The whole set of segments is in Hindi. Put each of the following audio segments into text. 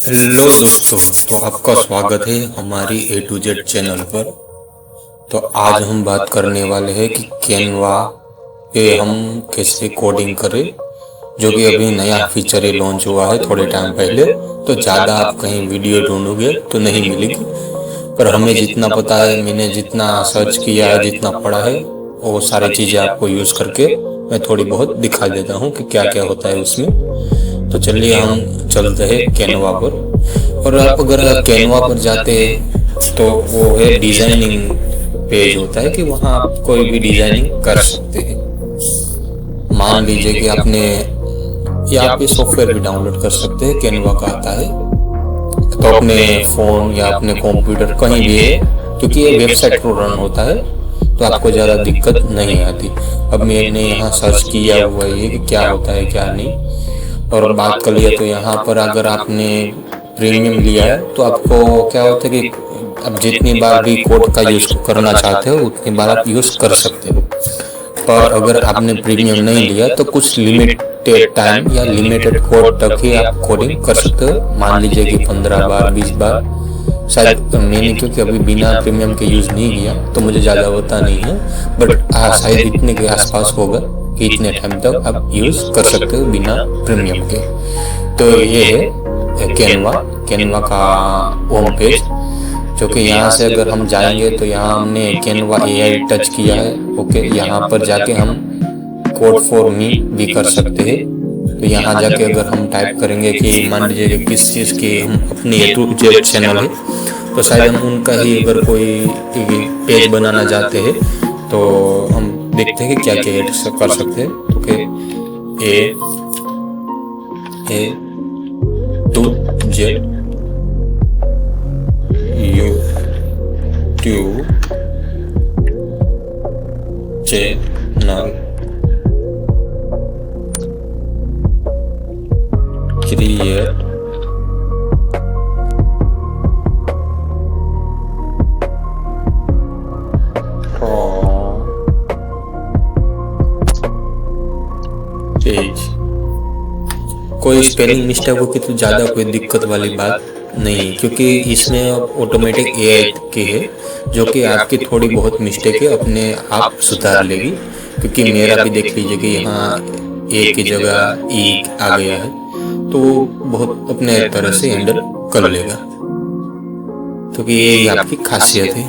हेलो दोस्तों, तो आपका स्वागत है हमारी A to Z चैनल पर। तो आज हम बात करने वाले हैं कि कैनवा पे हम कैसे कोडिंग करें, जो कि अभी नया फीचर ही लॉन्च हुआ है थोड़े टाइम पहले। तो ज़्यादा आप कहीं वीडियो ढूंढोगे तो नहीं मिलेगी, पर हमें जितना पता है, मैंने जितना सर्च किया है, जितना पढ़ा है, वो सारी चीज़ें आपको यूज़ करके मैं थोड़ी बहुत दिखा देता हूँ कि क्या क्या होता है उसमें। तो चलिए हम चलते हैं कैनवा पर। और आप अगर कैनवा पर जाते हैं तो वो है डिज़ाइनिंग पेज होता है कि वहाँ आप कोई भी डिज़ाइनिंग कर सकते हैं। मान लीजिए कि आपने या आप ये सॉफ्टवेयर भी डाउनलोड कर सकते हैं, कैनवा का आता है। तो अपने फ़ोन या अपने कंप्यूटर कहीं भी है, क्योंकि ये वेबसाइट पर रन होता है तो आपको ज़्यादा दिक्कत नहीं आती। अब मैंने यहाँ सर्च किया हुआ है कि क्या होता है क्या नहीं। और बात कर लिया तो यहाँ पर अगर आपने प्रीमियम लिया है तो आपको क्या होता है कि आप जितनी बार भी कोड का यूज़ करना चाहते हो उतनी बार आप यूज़ कर सकते हो। पर अगर आपने प्रीमियम नहीं लिया तो कुछ लिमिटेड टाइम या लिमिटेड कोड तक ही आप कोडिंग कर सकते हो। मान लीजिए कि 15 बार 20 बार, शायद मैंने क्योंकि अभी बिना प्रीमियम के यूज़ नहीं किया तो मुझे ज़्यादा पता नहीं है, बट हाँ शायद इतने के आसपास होगा कि इतने टाइम तक आप यूज़ कर सकते हो बिना प्रीमियम के। तो ये है कैनवा का होम पेज, जो कि यहाँ से अगर हम जाएंगे तो यहाँ हमने कैनवा AI टच किया है। ओके, यहाँ पर जाके हम कोड फॉर मी भी कर सकते हैं। तो यहाँ जाके अगर हम टाइप करेंगे कि मान लीजिए कि किस चीज़ की हम अपनी A to Z चैनल है, तो शायद हम उनका ही अगर कोई पेज बनाना चाहते हैं तो हम देखते हैं कि क्या क्या ऐड कर सकते हैं। Okay, A to Z YouTube channel create page. कोई स्पेलिंग मिस्टेक होगी तो ज़्यादा कोई दिक्कत वाली बात नहीं, क्योंकि इसमें ऑटोमेटिक AI की है, जो कि आपकी थोड़ी बहुत मिस्टेक है अपने आप सुधार लेगी। क्योंकि मेरा भी देख लीजिए कि यहाँ A की जगह E आ गया है, तो वो बहुत अपने तरह से हैंडल कर लेगा। क्योंकि यही आपकी खासियत है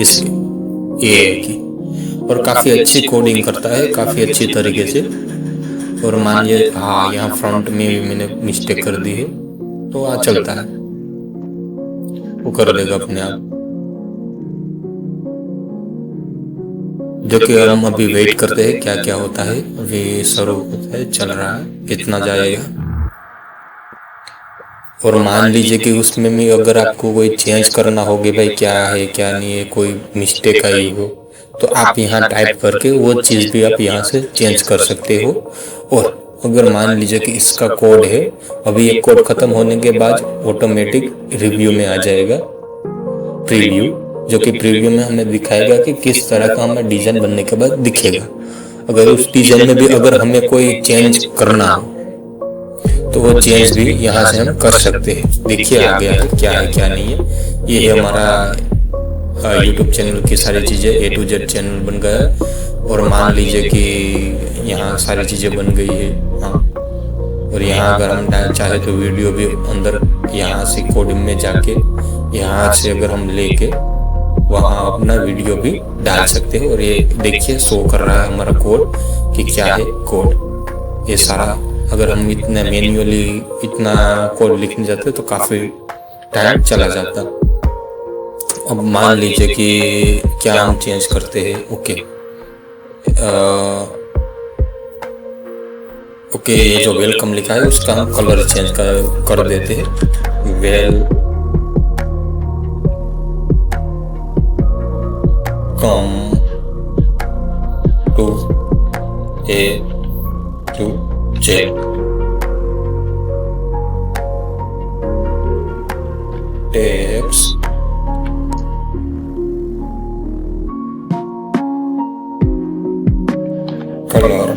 इस AI की। और काफ़ी अच्छी कोडिंग करता है, काफ़ी अच्छी तरीके से। और मान लीजिए हाँ, यहाँ फ्रंट में भी मैंने मिस्टेक कर दी है तो आ चलता है, वो कर देगा अपने आप। जो कि हम अभी वेट करते हैं क्या क्या होता है। अभी शुरू होता है, चल रहा है, कितना जाएगा। और मान लीजिए कि उसमें भी अगर आपको कोई चेंज करना हो कि भाई क्या है क्या नहीं है, कोई मिस्टेक आई हो, तो आप यहाँ टाइप करके वो चीज़ भी आप यहाँ से चेंज कर सकते हो। और अगर मान लीजिए कि इसका कोड है, अभी ये कोड ख़त्म होने के बाद ऑटोमेटिक रिव्यू में आ जाएगा प्रीव्यू, जो कि प्रीव्यू में हमें दिखाएगा कि किस तरह का हमें डिज़ाइन बनने के बाद दिखेगा। अगर उस डिज़ाइन में भी अगर हमें कोई चेंज करना हो तो वो चेंज भी यहाँ से हम कर सकते हैं। देखिए आ गया है क्या नहीं है। ये है हमारा यूट्यूब चैनल की सारी चीज़ें, A to Z चैनल बन गया है। और मान लीजिए कि यहाँ सारी चीज़ें बन गई है। हाँ, और यहाँ अगर हम चाहे तो वीडियो भी अंदर यहाँ से कोडिंग में जाके यहाँ से अगर हम लेके वहाँ अपना वीडियो भी डाल सकते हैं। और ये देखिए शो कर रहा है हमारा कोड कि क्या है कोड। ये सारा अगर हम इतना मैन्युअली इतना कोड लिखने जाते तो काफ़ी टाइम चला जाता। अब मान लीजिए कि क्या हम चेंज करते हैं। ओके, ये जो वेलकम लिखा है उसका हम कलर चेंज कर देते हैं। Welcome to A to Z text colour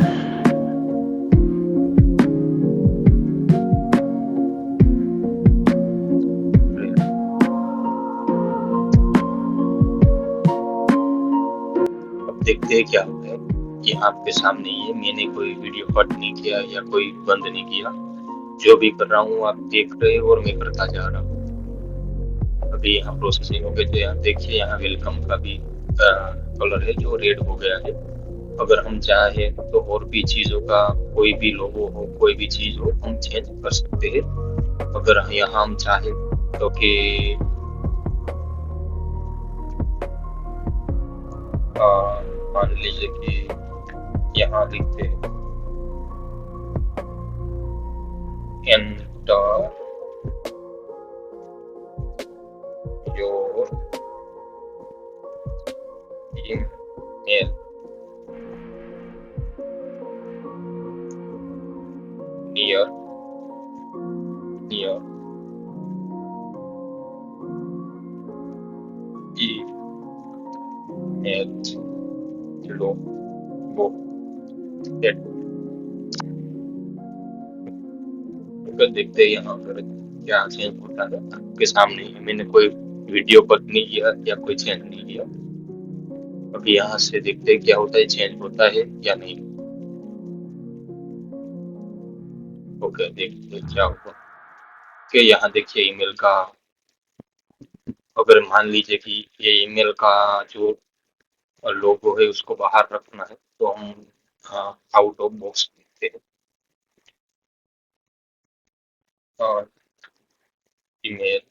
देखते हैं क्या होता है। ये आपके सामने ही है, मैंने कोई वीडियो कट नहीं किया या कोई बंद नहीं किया, जो भी कर रहा हूँ आप देख रहे हो और मैं करता जा रहा हूँ। अभी यहाँ प्रोसेसिंग हो गई, तो यहाँ देखिए, यहाँ वेलकम का भी कलर है जो रेड हो गया है। अगर हम चाहे तो और भी चीज़ों का, कोई भी लोगो हो, कोई भी चीज़ हो, हम चेंज कर सकते हैं। अगर यहाँ हम चाहे तो कि मान लीजिए कि यहाँ लिखते हैं enter your email near near email logo that. अगर देखते हैं यहाँ पर क्या चेंज होता है आपके सामने ही है। मैंने कोई वीडियो कट नहीं किया या कोई चेंज नहीं किया। अभी यहाँ से देखते हैं क्या होता है, चेंज होता है या नहीं। ओके, देखते हैं क्या होगा। कि यहाँ देखिए ईमेल का, अगर मान लीजिए कि ये ईमेल का जो लोगो है उसको बाहर रखना है, तो हम आउट ऑफ बॉक्स देखते हैं और ईमेल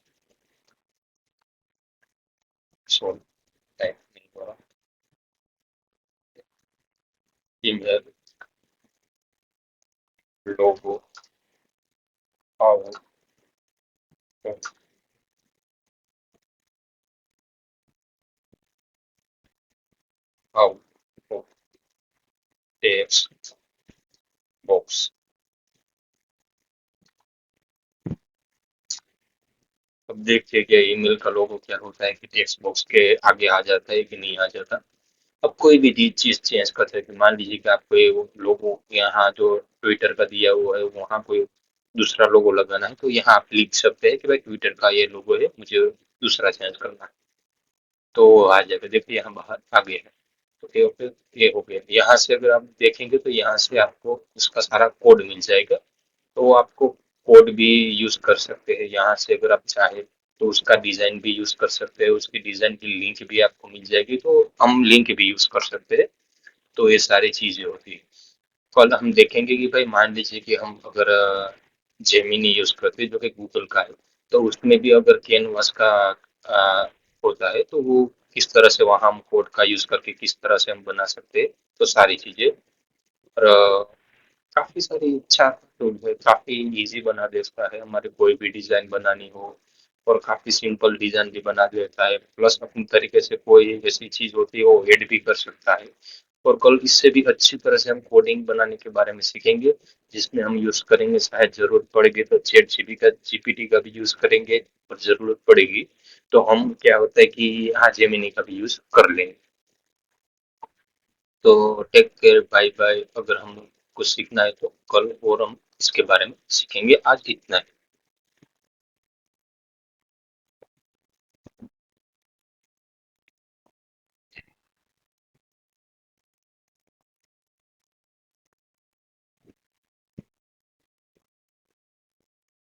सॉरी टाइप नहीं हो रहा, email logo out out of text box. अब देखिए कि ईमेल का लोगो क्या होता है, कि टेक्स्ट बॉक्स के आगे आ जाता है कि नहीं आ जाता। अब कोई भी चीज चेंज कर सकते हैं। मान लीजिए कि आपको ये लोगो यहाँ जो ट्विटर का दिया हुआ है वहाँ कोई दूसरा लोगो लगाना है, तो यहाँ आप लिख सकते हैं कि भाई ट्विटर का ये लोगो है, मुझे दूसरा चेंज करना है, तो आ जाएगा। देखिए यहाँ बाहर आ गया है। तो ये हो गया। यहाँ से अगर आप देखेंगे तो यहाँ से आपको उसका सारा कोड मिल जाएगा, तो आपको कोड भी यूज कर सकते हैं। यहाँ से अगर आप चाहे तो उसका डिजाइन भी यूज कर सकते हैं, उसकी डिजाइन की लिंक भी आपको मिल जाएगी, तो हम लिंक भी यूज कर सकते हैं। तो ये सारी चीजें होती है। कल हम देखेंगे कि भाई मान लीजिए कि हम अगर जेमिनी यूज करते हैं जो कि गूगल का है, तो उसमें भी अगर कैनवास का अ, होता है, तो वो किस तरह से वहाँ हम कोड का यूज करके किस तरह से हम बना सकते हैं, तो सारी चीजें। और काफी सारी अच्छा टूल है, काफी इजी बना देता है हमारे कोई भी डिजाइन बनानी हो, और काफी सिंपल डिजाइन भी बना देता है। प्लस अपनी तरीके से कोई ऐसी चीज होती है वो ऐड भी कर सकता है। और कल इससे भी अच्छी तरह से हम कोडिंग बनाने के बारे में सीखेंगे, जिसमें हम यूज करेंगे, शायद जरूरत पड़ेगी तो चैट जीपीटी का भी यूज करेंगे, और जरूरत पड़ेगी तो हम क्या होता है कि हाँ जेमिनी का भी यूज कर लेंगे। तो टेक केयर, बाय बाय। अगर हम कुछ सीखना है तो कल और हम इसके बारे में सीखेंगे। आज इतना है।